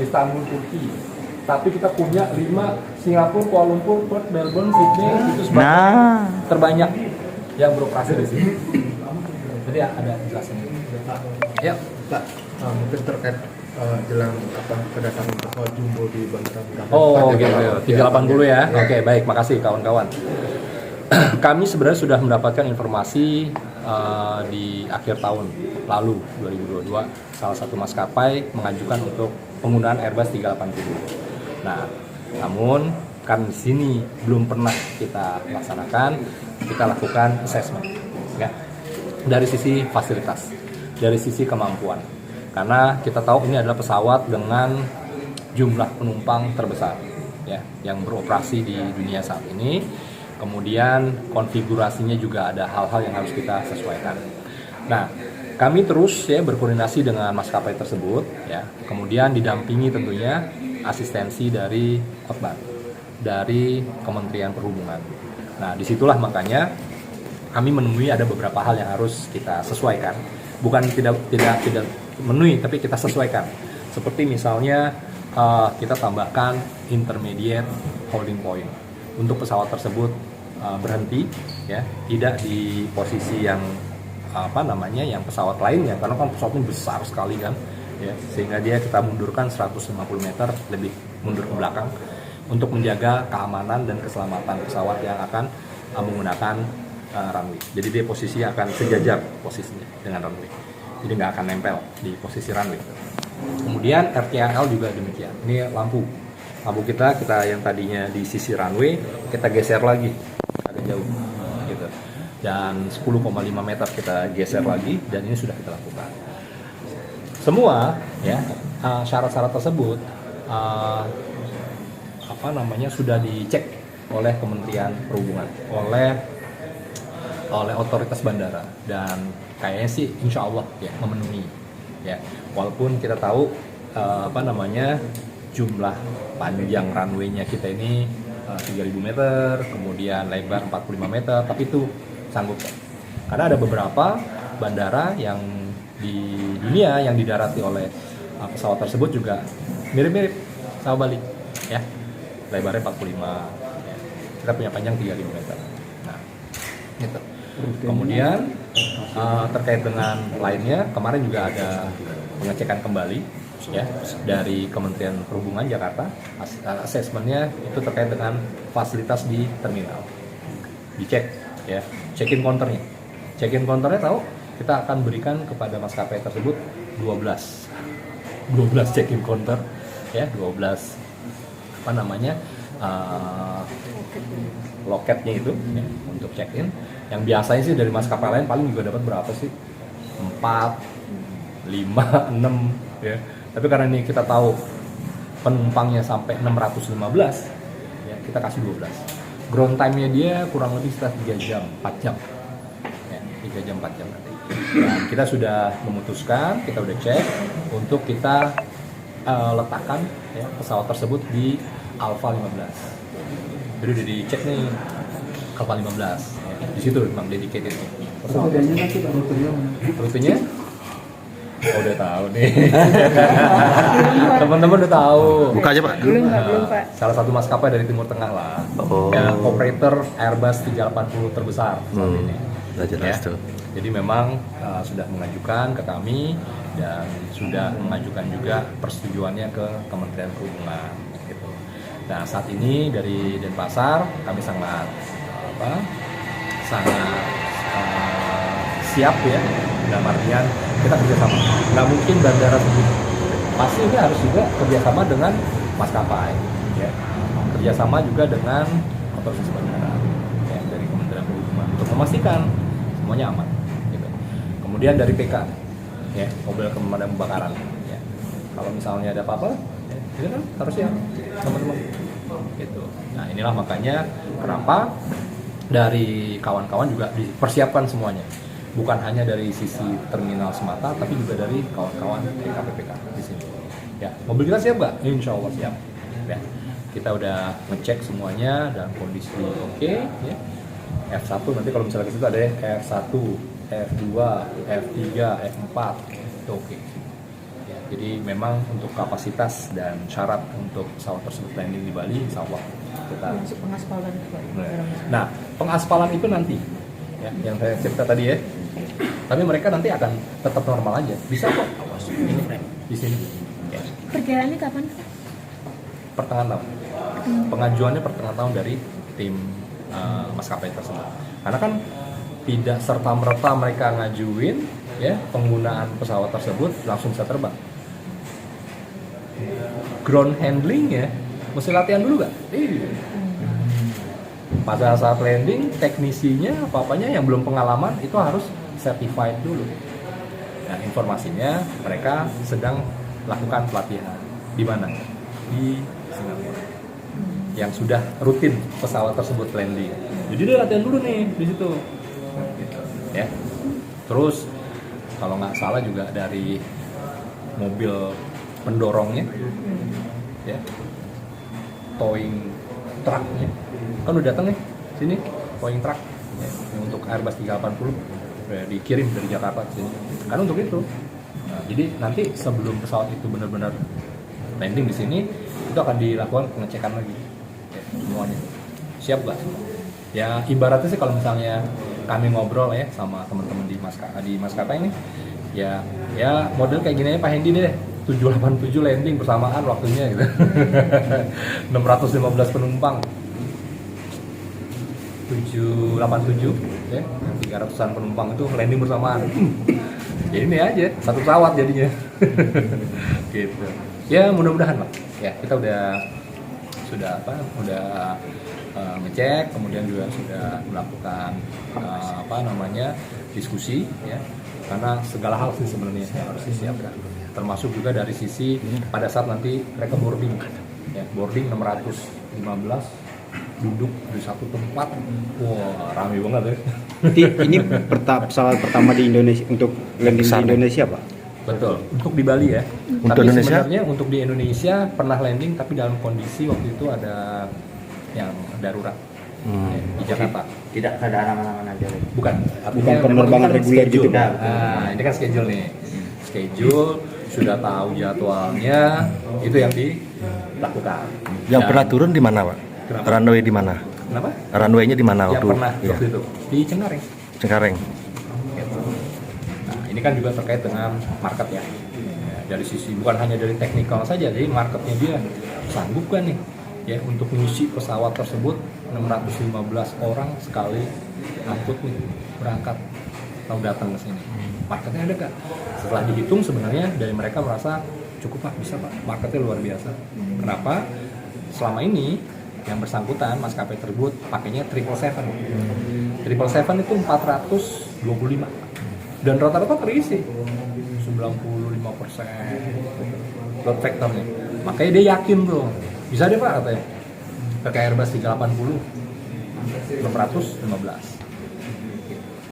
Istanbul, Turki. Tapi kita punya 5 Singapura, Kuala Lumpur, Perth, Melbourne, Sydney, itu sebanyak terbanyak yang beroperasi di sini. Jadi ada jelasin. Ya, Pak, mungkin terkait jelang kedatangan pesawat jumbo di Bandara Bung Karno. oh gitu, 380 ya. Oke, baik, makasih kawan-kawan. Kami sebenarnya sudah mendapatkan informasi di akhir tahun lalu 2022 salah satu maskapai mengajukan untuk penggunaan Airbus 380. Nah, namun karena di sini belum pernah kita laksanakan, kita lakukan assessment, ya, dari sisi fasilitas, dari sisi kemampuan. Karena kita tahu ini adalah pesawat dengan jumlah penumpang terbesar, ya, yang beroperasi di dunia saat ini. Kemudian konfigurasinya juga ada hal-hal yang harus kita sesuaikan. Nah, kami terus ya berkoordinasi dengan maskapai tersebut, ya. Kemudian didampingi tentunya asistensi dari Hotbar, dari Kementerian Perhubungan. Nah, disitulah makanya kami menemui ada beberapa hal yang harus kita sesuaikan. Bukan tidak memenuhi, tapi kita sesuaikan. Seperti misalnya kita tambahkan intermediate holding point untuk pesawat tersebut berhenti, ya, tidak di posisi yang yang pesawat lainnya, karena kan pesawatnya besar sekali kan, ya, sehingga kita mundurkan 150 meter lebih mundur ke belakang untuk menjaga keamanan dan keselamatan pesawat yang akan menggunakan runway. Jadi dia posisinya akan sejajar posisinya dengan runway, jadi nggak akan nempel di posisi runway. Kemudian RTAL juga demikian. Ini lampu kita yang tadinya di sisi runway kita geser lagi agak jauh gitu, dan 10,5 meter kita geser lagi, dan ini sudah kita lakukan. Semua ya syarat-syarat tersebut sudah dicek oleh Kementerian Perhubungan, oleh otoritas bandara, dan kayaknya sih insya Allah ya memenuhi, ya, walaupun kita tahu jumlah panjang runway-nya kita ini 3.000 meter, kemudian lebar 45 meter, tapi itu sanggup. Karena ada beberapa bandara yang di dunia yang didarati oleh pesawat tersebut juga mirip-mirip sama Bali, ya, lebarnya 45, ya. Kita punya panjang 3.000 meter. Nah, gitu. Kemudian terkait dengan lainnya, kemarin juga ada pengecekan kembali, ya, dari Kementerian Perhubungan Jakarta. Asesmennya itu terkait dengan fasilitas di terminal, dicek, ya, check-in counternya. Check-in counternya tahu kita akan berikan kepada maskapai tersebut 12 check-in counter, ya, 12 loketnya itu, ya, untuk check-in. Yang biasanya sih dari maskapai lain paling juga dapat berapa sih? 4, 5, 6, ya. Tapi karena ini kita tahu penumpangnya sampai 615, ya, kita kasih 12. Ground time-nya dia kurang lebih sekitar 3 jam, 4 jam. Ya, 3 jam, 4 jam nanti. Dan kita sudah memutuskan, kita udah cek untuk kita letakkan, ya, pesawat tersebut di Alpha 15. Jadi udah dicek nih Alpha 15. Ya, di situ memang dedicated pesawat. Rutenya? Oh, udah tahu nih. Teman-teman udah tahu. Buka aja, Pak. Belum Pak. Salah satu maskapai dari Timur Tengah lah. Oh. Ya, operator Airbus 380 terbesar saat ini. Udah jelas tuh. Jadi memang sudah mengajukan ke kami dan sudah mengajukan juga persetujuannya ke Kementerian Perhubungan. Gitu. Nah, saat ini dari Denpasar kami sangat siap, ya, dalam artian kita kerjasama. Nggak mungkin bandara sendiri, pasti ini harus juga kerjasama dengan maskapai, ya, kerjasama juga dengan otoritas bandara, ya, dari Kementerian Perhubungan untuk memastikan semuanya aman, gitu. Kemudian dari PK, ya, mobil pemadam kebakaran, ya, kalau misalnya ada apa-apa, ya, itu kan harus ya teman-teman, gitu. Nah, inilah makanya kenapa dari kawan-kawan juga dipersiapkan semuanya. Bukan hanya dari sisi terminal semata, tapi juga dari kawan-kawan PKPPK di sini. Ya, mobil kita siap nggak? Insya Allah siap. Ya, kita udah ngecek semuanya dan kondisi oke. Ya. F1 nanti kalau misalnya ke situ ada F1, F2, F3, F4 itu oke. Ya, Jadi memang untuk kapasitas dan syarat untuk pesawat tersebut landing di Bali, insya Allah kita. Masuk pengaspalan Pak. Nah, pengaspalan itu nanti, ya, yang saya cerita tadi ya. Tapi mereka nanti akan tetap normal aja. Bisa kok. Ini di sini. Ya. Perkiraannya kapan? Pertengahan tahun. Pengajuannya pertengahan tahun dari tim maskapai tersebut. Karena kan tidak serta-merta mereka ngajuin ya penggunaan pesawat tersebut langsung bisa terbang. Ground handling ya mesti latihan dulu gak? Iya. Pada saat landing teknisinya apa-apanya yang belum pengalaman itu harus certified dulu. Nah, informasinya mereka sedang lakukan pelatihan di mana? Di Singapura. Yang sudah rutin pesawat tersebut landing. Jadi dia latihan dulu nih di situ. Gitu, ya. Terus kalau nggak salah juga dari mobil pendorongnya, ya, towing trucknya, kan udah datang nih sini towing truck ya, untuk Airbus 380 udah dikirim dari Jakarta ke sini. Kan untuk itu. Nah, jadi nanti sebelum pesawat itu benar-benar landing di sini, itu akan dilakukan pengecekan lagi, ya, semuanya siap nggak? Ya ibaratnya sih kalau misalnya kami ngobrol ya sama teman-teman di maskapai ini, ya model kayak gini aja Pak Hendy deh, 787 landing bersamaan waktunya gitu. 615 penumpang, 787 ya, yang 300-an penumpang itu landing bersamaan. Ya ini aja satu pesawat jadinya. Gitu. Ya mudah-mudahan lah. Ya kita udah ngecek, kemudian juga sudah melakukan diskusi ya, karena segala hal sih sebenarnya yang harus disiapkan, termasuk juga dari sisi pada saat nanti mereka boarding ya, boarding 615 duduk di satu tempat, wah ramai banget ya. Ini pesawat pertama di Indonesia untuk landing di Indonesia, Pak? Betul, untuk di Bali ya. Untuk tapi Indonesia? sebenarnya untuk di Indonesia pernah landing tapi dalam kondisi waktu itu ada yang darurat ya, di Jakarta. Tidak ada angan-angan aja. Bukan penerbangan memang reguler gitu, schedule. Pak. Nah, ini kan schedule nih. Schedule sudah tahu jadwalnya, itu yang dilakukan. Yang Dan- pernah turun di mana, Pak? Kenapa? Runway di mana? Kenapa? Runway-nya di mana Yang waktu? pernah Iya. waktu itu di Cengkareng. Cengkareng. Gitu. Nah, ini kan juga terkait dengan market ya. Ya, dari sisi bukan hanya dari teknikal saja, jadi marketnya dia sanggup kan nih ya untuk mengisi pesawat tersebut 615 orang sekali angkut nih berangkat atau datang ke sini. Marketnya ada Kak. Setelah dihitung sebenarnya dari mereka merasa cukup Pak, bisa Pak. Marketnya luar biasa. Kenapa? Selama ini yang bersangkutan maskapai tersebut pakainya 777. 777 itu 425 dan rata-rata terisi 95% load factornya. Makanya dia yakin tuh bisa deh Pak katanya pakai Airbus 380 615.